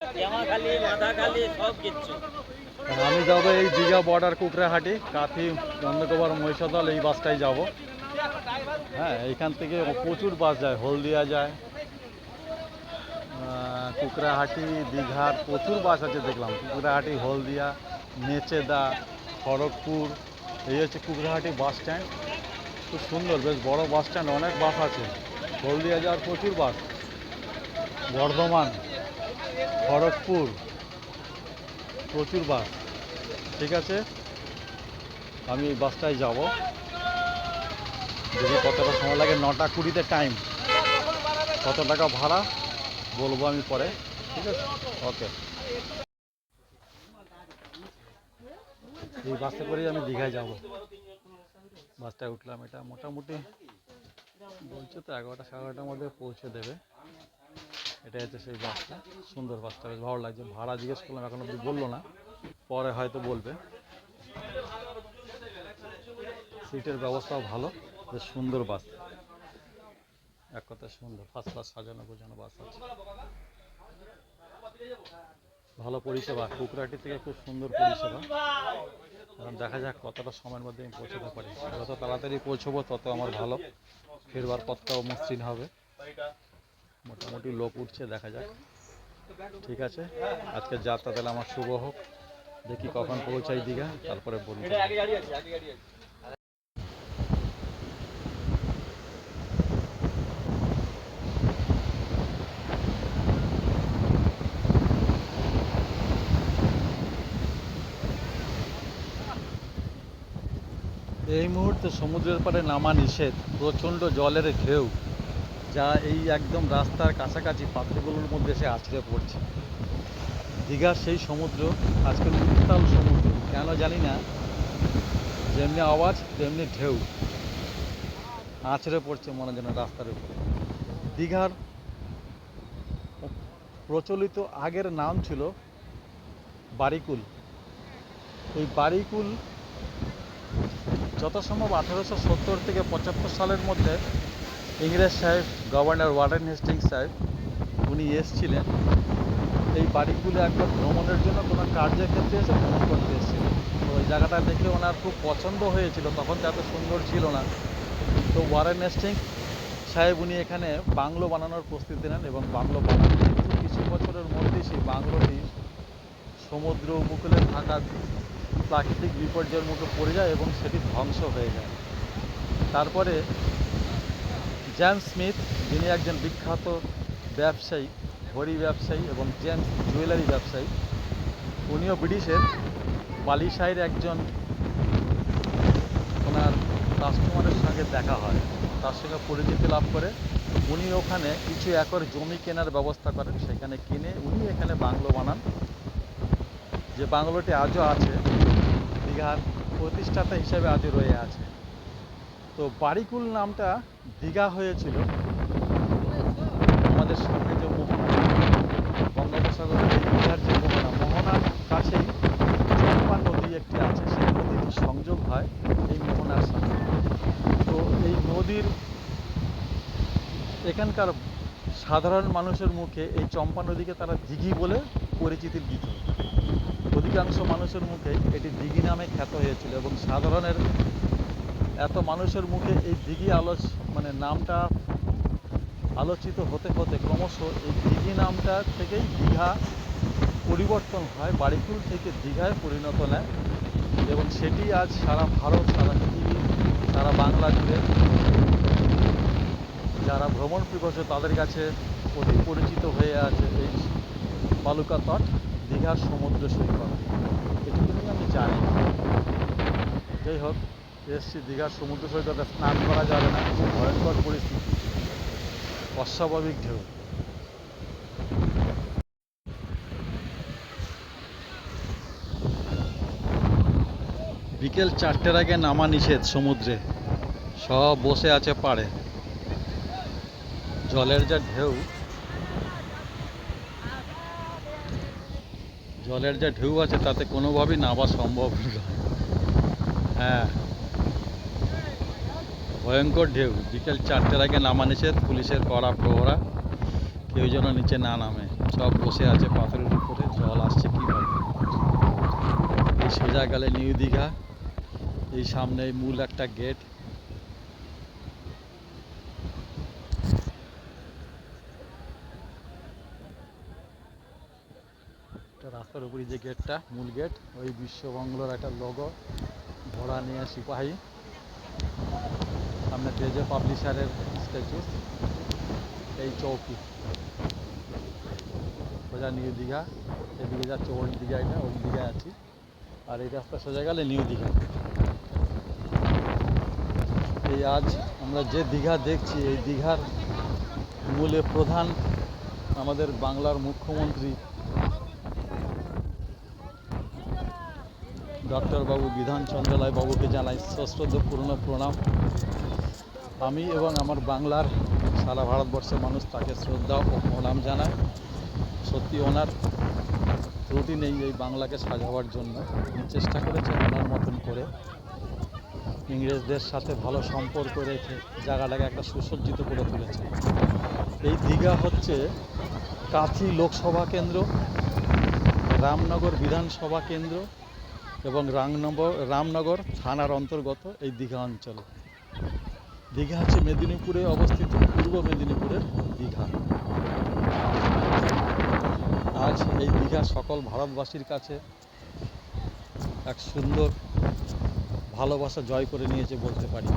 আমি যাবো এই দীঘা বর্ডার কুকড়াহাটি কাথি নন্দকুমার মহিষাদল এই বাসটাই যাব। হ্যাঁ, এইখান থেকে প্রচুর বাস যায়, হলদিয়া যায়, কুকড়াহাটি, দীঘার প্রচুর বাস আছে দেখলাম। কুকড়াহাটি, হলদিয়া, নেচেদা, খড়গপুর, এই হচ্ছে কুকড়াহাটি বাস স্ট্যান্ড। খুব সুন্দর, বেশ বড় বাস স্ট্যান্ড, অনেক বাস আছে। হলদিয়া যাওয়ার প্রচুর বাস, বর্ধমান, খড়গপুর, প্রচুর বাস। ঠিক আছে, আমি এই বাসটায় যাব। দেখি কতটা সময় লাগে, 9:20 টাইম। কত টাকা ভাড়া বলবো আমি পরে। ঠিক আছে, ওকে। এই বাসে করেই আমি দীঘায় যাব। বাসটায় উঠলাম, এটা মোটামুটি বলছে তো 11টা 11:30টার মধ্যে পৌঁছে দেবে। এটা হচ্ছে সেই বাসটা, সুন্দর বাসটা, বেশ ভালো লাগছে। ভাড়া জিজ্ঞেস করলাম, এখন অব্দি বললো না, পরে হয়তো বলবে। সিটের ব্যবস্থাও ভালো, বেশ সুন্দর বাস, এক কথায় সুন্দর, ফার্স্ট ক্লাস, সাজানো গোছানো বাস আছে, ভালো পরিষেবা। কুকরাহাটি থেকে খুব সুন্দর পরিষেবা। এখন দেখা যাক কতটা সময়ের মধ্যে আমি পৌঁছাতে পারি। যত তাড়াতাড়ি পৌঁছবো তত আমার ভালো, ফেরবার পথটাও মসৃণ হবে। মোটামুটি লোক উঠছে, দেখা যাক। ঠিক আছে, আজকের যাত্রা তাহলে আমার শুভ হোক। দেখি কখন পৌঁছাই দীঘা, তারপরে বলবো। এই মুহূর্তে সমুদ্রের পাড়ে নামা নিষেধ। প্রচণ্ড জলের ঢেউ, যা এই একদম রাস্তার কাছাকাছি পাত্রগুলোর মধ্যে এসে আছড়ে পড়ছে। দীঘার সেই সমুদ্র আজকের উত্তাল সমুদ্র, কেন জানি না, যেমনি আওয়াজ তেমনি ঢেউ আছড়ে পড়ছে মনে যেন রাস্তার উপরে। দীঘার প্রচলিত আগের নাম ছিল বারিকুল। এই বারিকুল যত সম্ভব 1870 থেকে 75 সালের মধ্যে ইংরেজ সাহেব, গভর্নর ওয়ারেন হেস্টিংস সাহেব, উনি এসেছিলেন এই বারিকুলে একবার ভ্রমণের জন্য, কোনো কার্যের ক্ষেত্রে এসে ভ্রমণ করতে এসেছিলেন। তো ওই জায়গাটা দেখে ওনার খুব পছন্দ হয়েছিল, তখন তো এত সুন্দর ছিল না। তো ওয়ারেন হেস্টিংস সাহেব উনি এখানে বাংলো বানানোর প্রস্তুতি নেন, এবং বাংলো বানান। কিন্তু কিছু বছরের মধ্যেই সেই বাংলোটি সমুদ্র উপকূলে থাকা প্রাকৃতিক বিপর্যয়ের মুখে পড়ে যায় এবং সেটি ধ্বংস হয়ে যায়। তারপরে জেমস স্মিথ, যিনি একজন বিখ্যাত ব্যবসায়ী, ঘড়ি ব্যবসায়ী এবং জেমস জুয়েলারি ব্যবসায়ী, উনিও ব্রিটিশের বালিশাইয়ের একজন ওনার কাস্টমারের সঙ্গে দেখা হয়, তার সঙ্গে পরিচিতি লাভ করে উনি ওখানে কিছু একর জমি কেনার ব্যবস্থা করেন। সেখানে কিনে উনি এখানে বাংলো বানান, যে বাংলোটি আজও আছে, দীঘার প্রতিষ্ঠাতা হিসেবে আজও রয়ে আছে। তো বারিকুল নামটা দীঘা হয়েছিল আমাদের সামনে যে মোহনা, বঙ্গোপসাগরের এই দীঘার যে মোহনার কাছেই চম্পা নদী একটি আছে, সেই নদীর সংযোগ হয় এই মোহনার সাথে। তো এই নদীর এখানকার সাধারণ মানুষের মুখে এই চম্পা নদীকে তারা দিঘি বলে পরিচিতি দিত। অধিকাংশ মানুষের মুখে এটি দিঘি নামে খ্যাত হয়েছিল, এবং সাধারণের এত মানুষের মুখে এই দিঘি নামটা আলোচিত হতে হতে ক্রমশ এই দিঘি নামটা থেকেই দীঘা পরিবর্তন হয়, বারিকুল থেকে দীঘায় পরিণত নেয়, এবং সেটি আজ সারা ভারত, সারা পৃথিবী, সারা বাংলা জুড়ে যারা ভ্রমণ পিপাসু তাদের কাছে অতি পরিচিত হয়ে আছে এই বালুকা তট, দীঘার সমুদ্র সৈকত। এটুকু নিয়ে আমি জানি। যাই হোক, এসছি দীঘার সমুদ্র সৈকতে, স্নান করা যাবে না, খুব ভয়ঙ্কর পরিস্থিতি, অস্বাভাবিক ঢেউ। বিকেল 4টের আগে নামা নিষেধ সমুদ্রে, সব বসে আছে পাড়ে। জলের যা ঢেউ, আছে তাতে কোনোভাবেই নামা সম্ভব নয়। হ্যাঁ, ভয়ঙ্কর ঢেউ। বিকেল 4টের আগে নামা নিষেধ, পুলিশের কড়া প্রহরা, কেউ যেন নিচে না নামে। সব বসে আছে পাথরের উপরে, জল আসছে কীভাবে। এই সোজা গেলে নিউ দীঘা, এই সামনে মূল একটা গেট। রাস্তার উপরে যে গেটটা, মূল গেট, ওই বিশ্ববাংলার একটা লোগো, ঘোড়া নিয়ে সিপাহী, সামনে তেজে পাবলিশারের স্ট্যাচু, এই চৌকি সোজা নিউ দীঘা। এদিকে যাচ্ছে ওল্ড দীঘা, এটা ওল্ড দীঘায় আছি। আর এই রাস্তা সোজা গেলে নিউ দীঘা। এই আজ আমরা যে দীঘা দেখছি, এই দীঘার মূলে প্রধান আমাদের বাংলার মুখ্যমন্ত্রী ডক্টর বাবু বিধানচন্দ্র রায় বাবুকে জানাই সশ্রদ্ধপূর্ণ প্রণাম। আমি এবং আমার বাংলার সারা ভারতবর্ষের মানুষ তাকে শ্রদ্ধা ও প্রণাম জানায়। সত্যি ওনার ত্রুটি নেই এই বাংলাকে সাজাবার জন্য। উনি চেষ্টা করেছেন ওনার মতন করে ইংরেজদের সাথে ভালো সম্পর্ক রেখে জায়গাটাকে একটা সুসজ্জিত করে তুলেছে। এই দীঘা হচ্ছে কাঁথি লোকসভা কেন্দ্র, রামনগর বিধানসভা কেন্দ্র এবং রামনগর থানার অন্তর্গত এই দীঘা অঞ্চল। দীঘা হচ্ছে মেদিনীপুরে অবস্থিত, পূর্ব মেদিনীপুরের দীঘা। আজ এই দীঘা সকল ভারতবাসীর কাছে এক সুন্দর ভালোবাসা জয় করে নিয়েছে বলতে পারি।